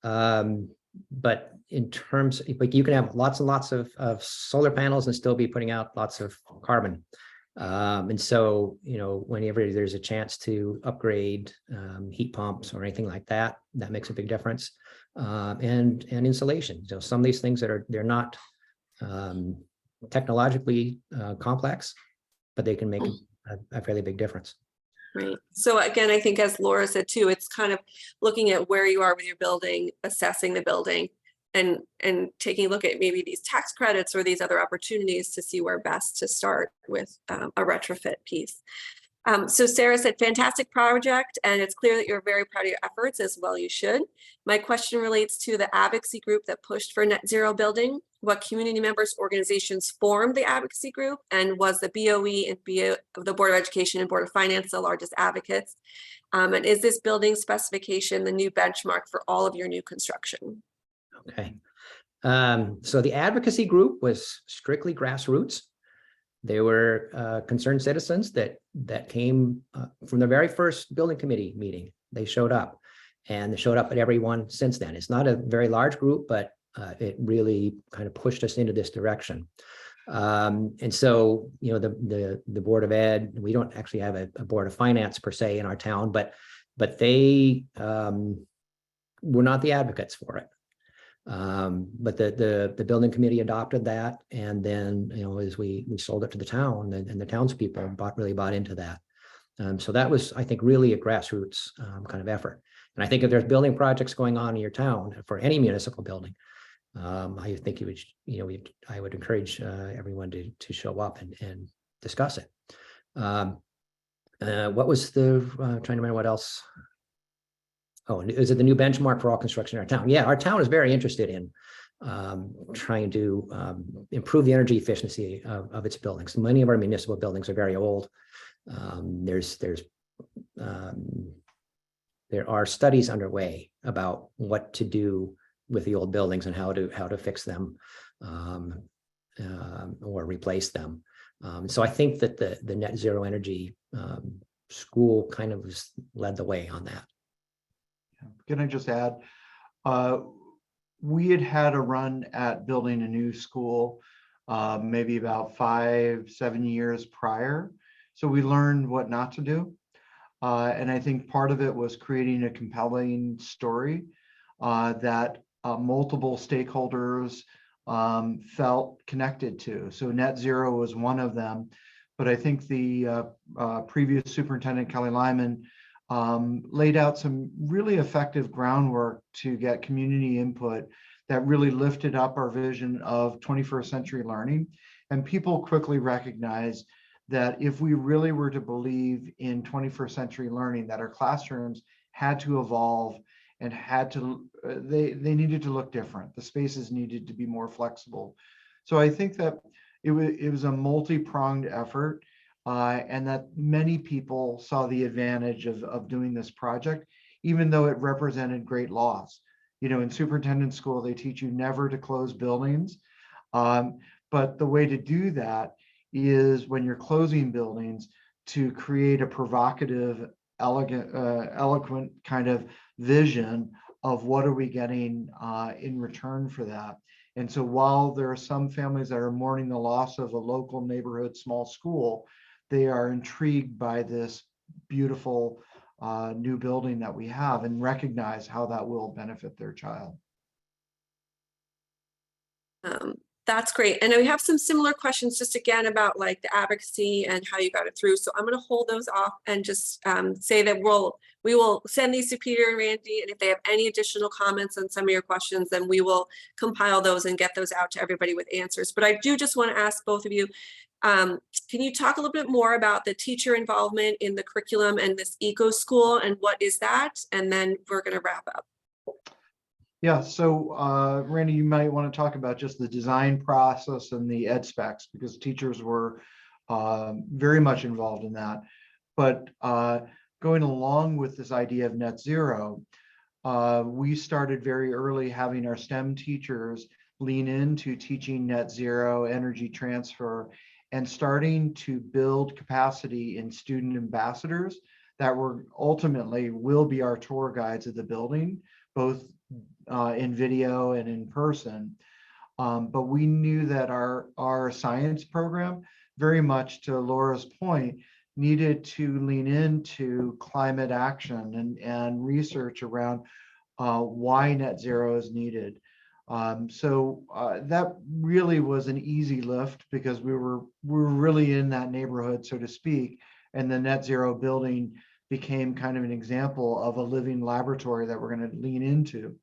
But in terms, like, you can have lots and lots of solar panels and still be putting out lots of carbon. And so, whenever there's a chance to upgrade heat pumps or anything like that, that makes a big difference. And insulation. So some of these things they're not technologically complex, but they can make a fairly big difference. Right. So again, I think as Laura said too, it's kind of looking at where you are with your building, assessing the building, and taking a look at maybe these tax credits or these other opportunities to see where best to start with a retrofit piece. So Sarah said, fantastic project, and it's clear that you're very proud of your efforts, as well you should. My question relates to the advocacy group that pushed for net zero building. What community members, organizations formed the advocacy group, and was the BOE and the Board of Education and Board of Finance the largest advocates? And is this building specification the new benchmark for all of your new construction? Okay. So the advocacy group was strictly grassroots. They were concerned citizens that came from the very first building committee meeting. They showed up, and they showed up at every one since then. It's not a very large group, but it really kind of pushed us into this direction. And so, you know, the Board of Ed, we don't actually have a Board of Finance per se in our town, but they were not the advocates for it. But the building committee adopted that, and then, you know, as we sold it to the town, and the townspeople really bought into that. So that was, I think, really a grassroots kind of effort. And I think if there's building projects going on in your town for any municipal building, I think I would encourage everyone to show up and discuss it. What was trying to remember what else? Oh, is it the new benchmark for all construction in our town? Yeah, our town is very interested in trying to improve the energy efficiency of its buildings. Many of our municipal buildings are very old. There are studies underway about what to do with the old buildings and how to fix them or replace them. So I think that the net zero energy school kind of led the way on that. Can I just add, we had a run at building a new school maybe about 5-7 years prior. So we learned what not to do. And I think part of it was creating a compelling story that multiple stakeholders felt connected to. So net zero was one of them. But I think the previous superintendent, Kelly Lyman, laid out some really effective groundwork to get community input that really lifted up our vision of 21st century learning. And people quickly recognized that if we really were to believe in 21st century learning, that our classrooms had to evolve and they needed to look different. The spaces needed to be more flexible. So I think that it was a multi-pronged effort. And that many people saw the advantage of doing this project, even though it represented great loss. You know, in superintendent school, they teach you never to close buildings. But the way to do that is when you're closing buildings to create a provocative, eloquent kind of vision of what are we getting in return for that. And so while there are some families that are mourning the loss of a local neighborhood small school, they are intrigued by this beautiful new building that we have and recognize how that will benefit their child. That's great. And we have some similar questions just again about like the advocacy and how you got it through. So I'm going to hold those off and just say that we will send these to Peter and Randy. And if they have any additional comments on some of your questions, then we will compile those and get those out to everybody with answers. But I do just want to ask both of you, can you talk a little bit more about the teacher involvement in the curriculum and this eco school and what is that? And then we're going to wrap up. Yeah, so Randy, you might want to talk about just the design process and the ed specs because teachers were very much involved in that. But going along with this idea of net zero, we started very early having our STEM teachers lean into teaching net zero energy transfer and starting to build capacity in student ambassadors that were ultimately will be our tour guides of the building, both in video and in person. But we knew that our science program, very much to Laura's point, needed to lean into climate action and research around why net zero is needed. So that really was an easy lift because we were really in that neighborhood, so to speak, and the net zero building became kind of an example of a living laboratory that we're going to lean into.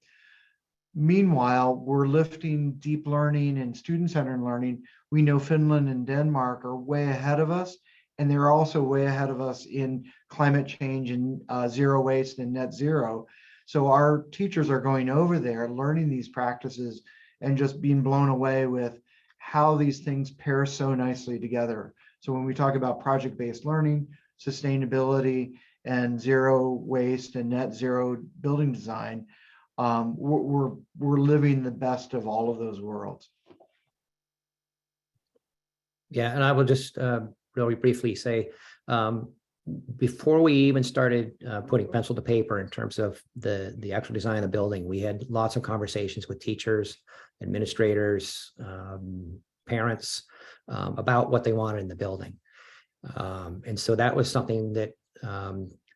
Meanwhile, we're lifting deep learning and student-centered learning. We know Finland and Denmark are way ahead of us, and they're also way ahead of us in climate change and zero waste and net zero. So our teachers are going over there, learning these practices and just being blown away with how these things pair so nicely together. So when we talk about project-based learning, sustainability, and zero waste and net zero building design, we're living the best of all of those worlds. Yeah, and I will just really briefly say, before we even started putting pencil to paper in terms of the actual design of the building, we had lots of conversations with teachers, administrators, parents about what they wanted in the building. And so that was something that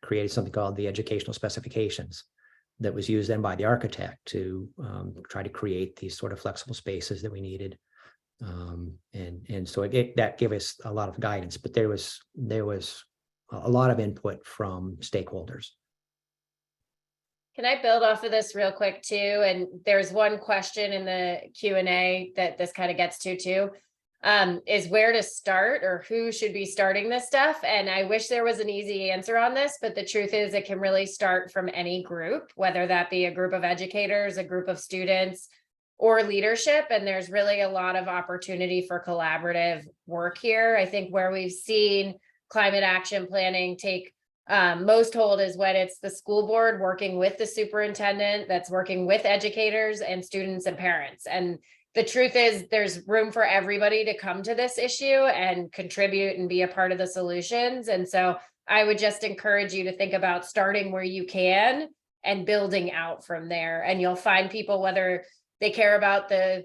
created something called the educational specifications that was used then by the architect to try to create these sort of flexible spaces that we needed. And so that gave us a lot of guidance, but there was a lot of input from stakeholders. Can I build off of this real quick too? And there's one question in the Q&A that this kind of gets to too, is where to start or who should be starting this stuff. And I wish there was an easy answer on this, but the truth is it can really start from any group, whether that be a group of educators, a group of students, or leadership. And there's really a lot of opportunity for collaborative work here. I think where we've seen climate action planning take most hold is when it's the school board working with the superintendent that's working with educators and students and parents. And the truth is there's room for everybody to come to this issue and contribute and be a part of the solutions. And so I would just encourage you to think about starting where you can and building out from there. And you'll find people, whether they care about the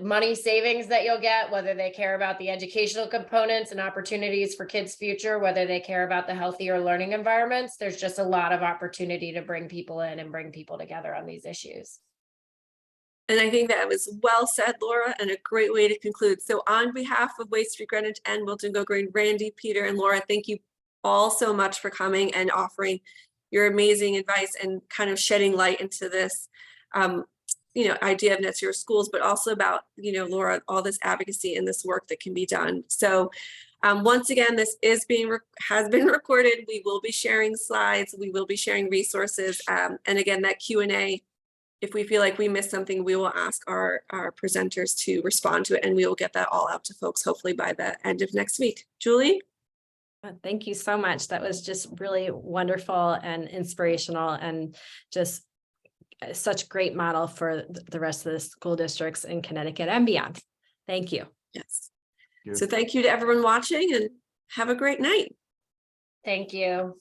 money savings that you'll get, whether they care about the educational components and opportunities for kids' future, whether they care about the healthier learning environments. There's just a lot of opportunity to bring people in and bring people together on these issues. And I think that was well said, Laura, and a great way to conclude. So on behalf of Waite Street Greenwich and Wilton Go Green, Randy, Peter, and Laura, thank you all so much for coming and offering your amazing advice and kind of shedding light into this idea of net zero schools, but also about, Laura, all this advocacy and this work that can be done. So once again, this has been recorded. We will be sharing slides. We will be sharing resources. And again, that Q&A, if we feel like we missed something, we will ask our presenters to respond to it, and we will get that all out to folks hopefully by the end of next week. Julie? Thank you so much. That was just really wonderful and inspirational, and just such great model for the rest of the school districts in Connecticut and beyond. Thank you. Yes. So thank you to everyone watching, and have a great night. Thank you.